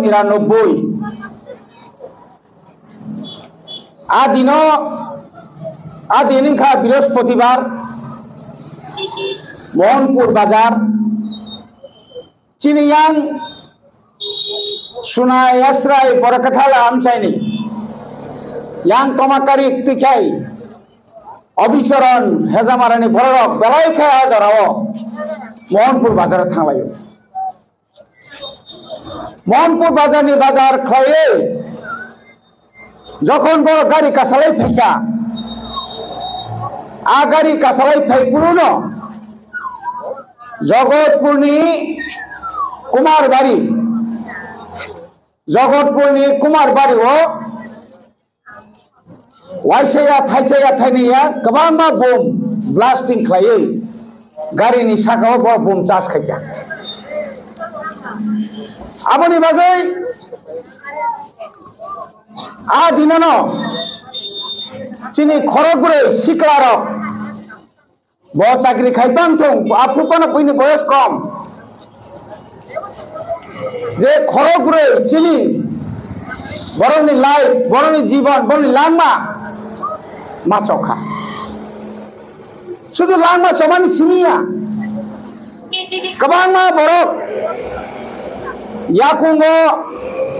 নিরানব্বই আদিনখা বৃহস্পতিবার মোহনপুর বাজার চিনিয়াং সুনাই আশ্রাই বরকাঠাল আমচাইনি yang tomakari tikai অবিচরণ হেজামারানি বড় বেলাই খায় হাজারাও মোহনপুর বাজারে থাংলাयो মোহনপুর বাজারনি বাজার খায়ে যখন বড় গাড়ি কাসালাই ফেকা আ গাড়ি কাসালাই ফাই পুরনো জগৎপুরনি কুমার বাড়ি ও वाइसया थाइनिया गोबां बम ब्लास्टिंग खालायो गारिनि साखायाव बम चार्ज खाया आबोनि बागै आ दिनानो चिनि खरगुरै सिक्लारक ब चाकरी खाइबां थं आफुपानो बयनि बयस कम जे खरगुरै चिनि बरनि लाइफ बरनि जीवन बरनि लांमा माचोखा शुद्ध लांमा समानी सिमिया कबांगमा बरक याकुंगो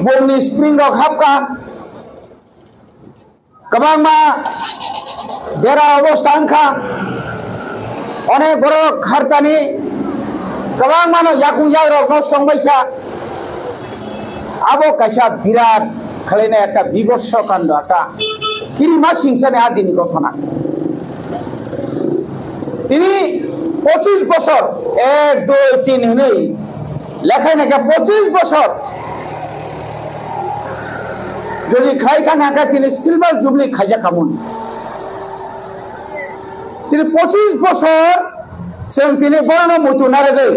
बोमनि स्प्रिंग रक हाबका कबांगमा बेरा अवस्था अंखा अनेक बरक खारतानि कबांगमानो याकुंग यारक नष्टं बायखा आबो कायसा बिराट खालायनाय একটা বিবর্ষ কাণ্ড একটা কিরিমা সিংসানে আদিনি ঘটনা তিনি 25 বছর 1 2 3 হনেই লেখায় নাকি 25 বছর যদি খাই খাঙ্গা তিনি সিলভার জুবলি খাইজা কামুন তিনি 25 বছর তিনি বড় মতো নারে দেয়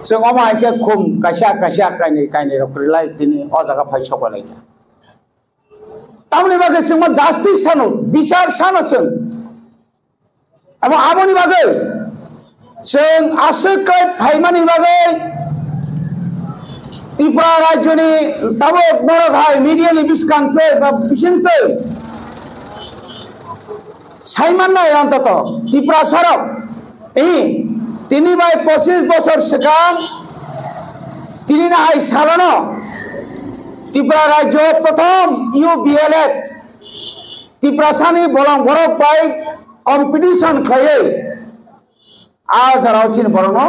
जों अमायके खुम कायसा कायने रखलाय दिनै अजागा फाय सबालायगा तामनि बागै जों मा जास्टिस सानो बिचार सानो जों एबा आबोनि बागै जों आसुकै फायमानि बागै त्रिपुरा राज्यनि ताबक नरघाय मिडियानि बिसकांते बा बिसिंते साइमाननाय अन्तत त्रिपुरा सरक তিনি বাই 25 বছর সেকাম তিনি না হাই সালানো ত্রিপুরা রাজ্য প্রথম ইউবিএলএফ ত্রিপুরা সানি বলং বরক পাই কম্পিটিশন খাইয়ে আজ রাউচিন বরনো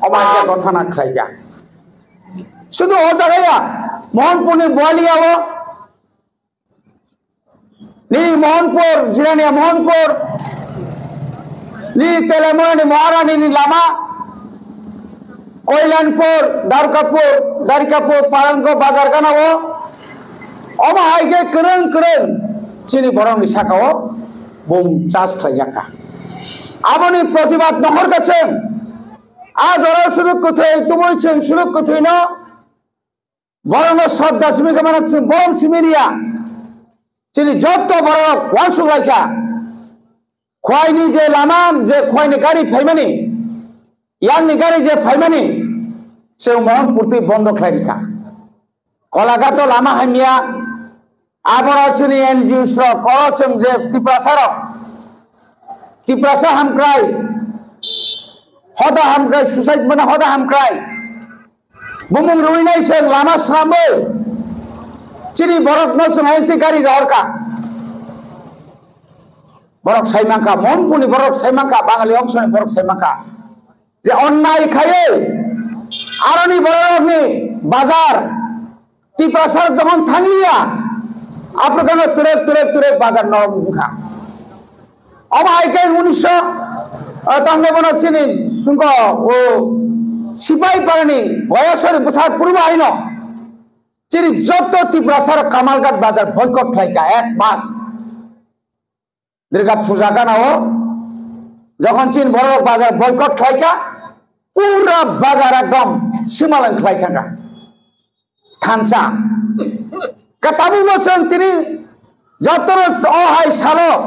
অমাইকে কথা না খাইয়া শুধু ও জায়গা মোহনপুরনি বোয়ালিয়াও নি Mohanpur Jirania Mohanpur ni telemoni maharani ni lama koilanpur darikapur parangko bazar kanao oma haige kereng chini borong ni sakao bom charge khlaijaka aboni protibad নহর কাছেন আজ ওরা শুরু কোথায় তুমি শুরু কোথায় না বরং শ্রদ্ধা সিমিকে মানাচ্ছেন বরং সিমেরিয়া চিনি যত বড় ওয়ানসু লাইকা খোয়াইনি যে লামাম যে খোয়াইনি গাড়ি ফাইমানি ইয়াংনি গাড়ি যে ফাইমানি সে মোহনপুরতে বন্ধ খাইনিকা কলাঘাট লামা হামিয়া আবরাচুনি এনজিও স্র করচং যে ত্রিপ্রাসা হামক্রাই হদা হামক্রাই সুসাইড মানে হদা হামক্রাই বুমুং রুইনাই সে লামা শ্রামে চিনি বরক নসং আইতি গাড়ি রহরকা বরক সাইমাকা মনপুনি বরক সাইমাকা বাঙালি অংশনি বরক সাইমাকা যে অন্যায় খায়ে আরনি বরকনি বাজার ত্রিপ্রাসার যখন থাঙ্গিয়া আপনার তুরে বাজার নরমুখা অমাইকে 1953 চিনি তুমকো ও সিপাই পারেনি বয়সের বুথার পূর্ব আইন চিনি যত ত্রিপ্রাসার কামালঘাট বাজার বয়কট খাইকা 1 মাস दुर्गा पूजा गानाओ যখন চীন বড় বাজার বয়কট খাইকা পুরো বাজার একদম সীমালং খাই থাকা থানসা কাতাবু বসন তিনি যতর অহাই সারক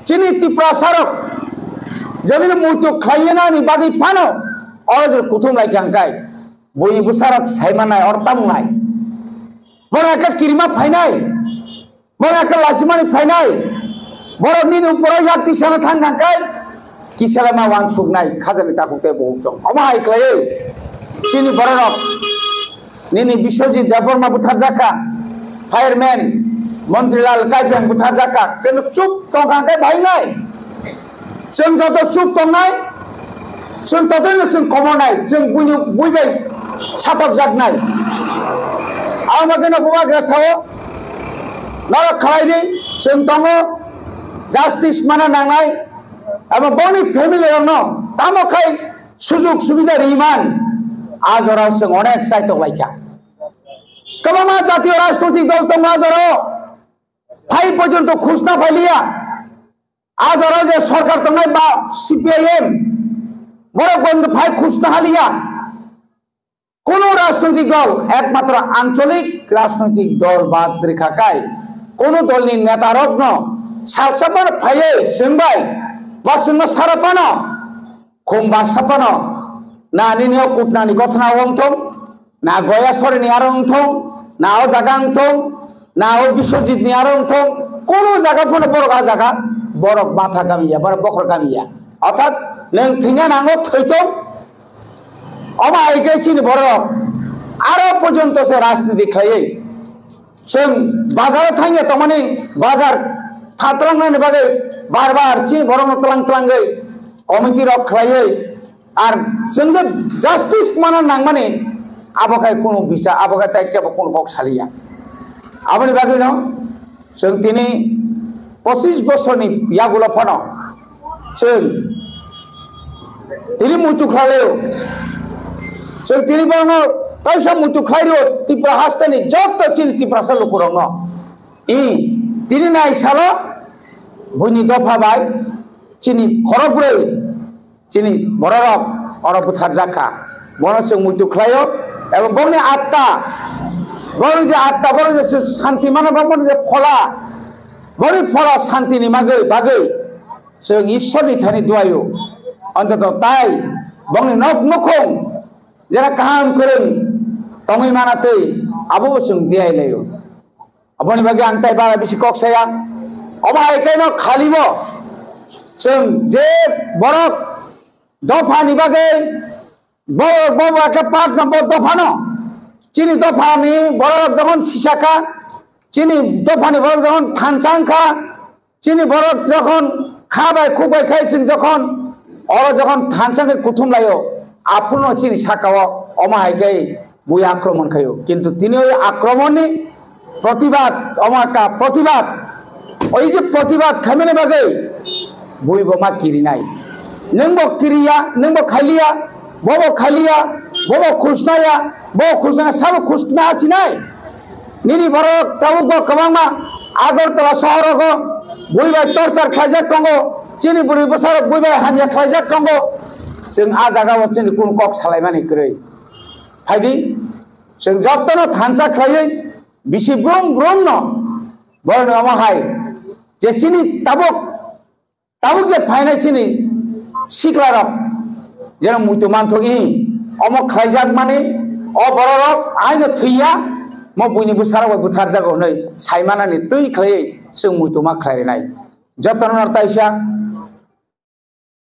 চিনি ত্রিপুরা সারক যদি মুইতো খাইয়ে না নি বাগি Fanon Or Kutum like Yankai, Boy Busarak Simana or Tamunai. Monaka Kirima Painai, Monaka Lasimani Painai, Boramino Porayati Sanatangai, Kisalama one Sugnai, Kazanita Bojo, Omai Clay, Chini Baranov, Nini Bishoji, Daborma Butazaka, Fireman, Montreal Kaipan Butazaka, can soup Tonga Bainai. Sung Joto soup Tongai. Sung Totun Sung Comonai, Sung Buibes, Sapap Zagnai. Amagana Buagrasao, Nora Kaidi, Sung Tongo, Justice Mananangai, I'm a bony family or no, Tamokai, Suzuk Subida Riman, Azora Sung on excited like that. Kamama Jati Rastuti Dolto Mazaro, Pai Pojon to Kusna Palia, Azora Sorkar Tongai, CPIM. বড় ভাই খুশনা হালিয়া কোন রাজনৈতিক দল একমাত্র আঞ্চলিক রাজনৈতিক দল বাদ রেখাকায় কোন দলনি নেতা রত্ন সালসাপান ফাইয়ে সিংবাই বা সিংহ সারাপানো খুমবা সাপানো না নিনিও কুটনানি গথনা অংথম না গয়া সরে নিয়ার অংথম না ও জায়গা অংথম না ও বিশ্বজিৎ নিয়ার অংথম কোন জায়গা কোন বড় জায়গা বড় মাথা কামিয়া বড় বখর কামিয়া অর্থাৎ Neng tinggal nangot itu, oma ikai cini borok, aro pojonto se rasti dikhai, seng bazar thangnya tomani bazar khatrang nane bagai bar cini borok telang gay, komiti rok khai, ar seng je justice mana nang mane, abokai kuno bisa, abokai taikya kuno kok salia, abani bagai no, seng tini posisi bosoni ya gula pano, seng Tiri mutu khaleo, so tiri bango, taisa mutu khaleo, tipra hastani, joto cini tipra salo kurongo. Tiri na isalo, buni dofa bai, cini koropre, cini bororok, orang putar jaka, bono sing mutu khaleo, ebo boni atta, boni je santi mana boni je phola santi ni bagai, sing Ishwar ni thani duayo. Antara tai, bangun nokong, jera kaham kering, tongi mana tei, abu sung dia ilayo. Abu ni bagi angtai bara bisi kok saya, oma ikai no khalibo, sung je borok, dofa ni bagi, bobo ke part nombor dofa no, cini dofa ni borok jangan sisaka, cini dofa ni borok jangan thansangka, cini borok jangan khabai kubai khai cini jangan और जखन थानसांगे कुथुम लायो आपुनो चिनि साकाओ अमाहाइकै बुई आक्रमण खायो किन्तु तिनि ओई आक्रमणनि प्रतिबाद अमाटा प्रतिबाद ओई जे प्रतिबाद खामिने बागै बुई बमा किरिनाय नोंबो किरिया नोंबो खालिया बबो खुसना सब खुसना आसिनाय निनि बरक ताबुक कबांमा आगरतला सहरको बुई bye torture खाइजाक दंगो Cini buri besar bui bay hanya kelajak tonggo, sing ajaga wacini kun kok salai mani kere, tadi sing jatuh thansa kelajak bisi brom no, baru nama hai, je cini tabuk je final cini siklarap, jangan mutu mantuk ini, omok kelajak mani, barorok, aina thuya, mau buni besar wa buthar jago nai, sai mana ni tui kelajak sing mutu mak kelajak nai, jatuh narta isya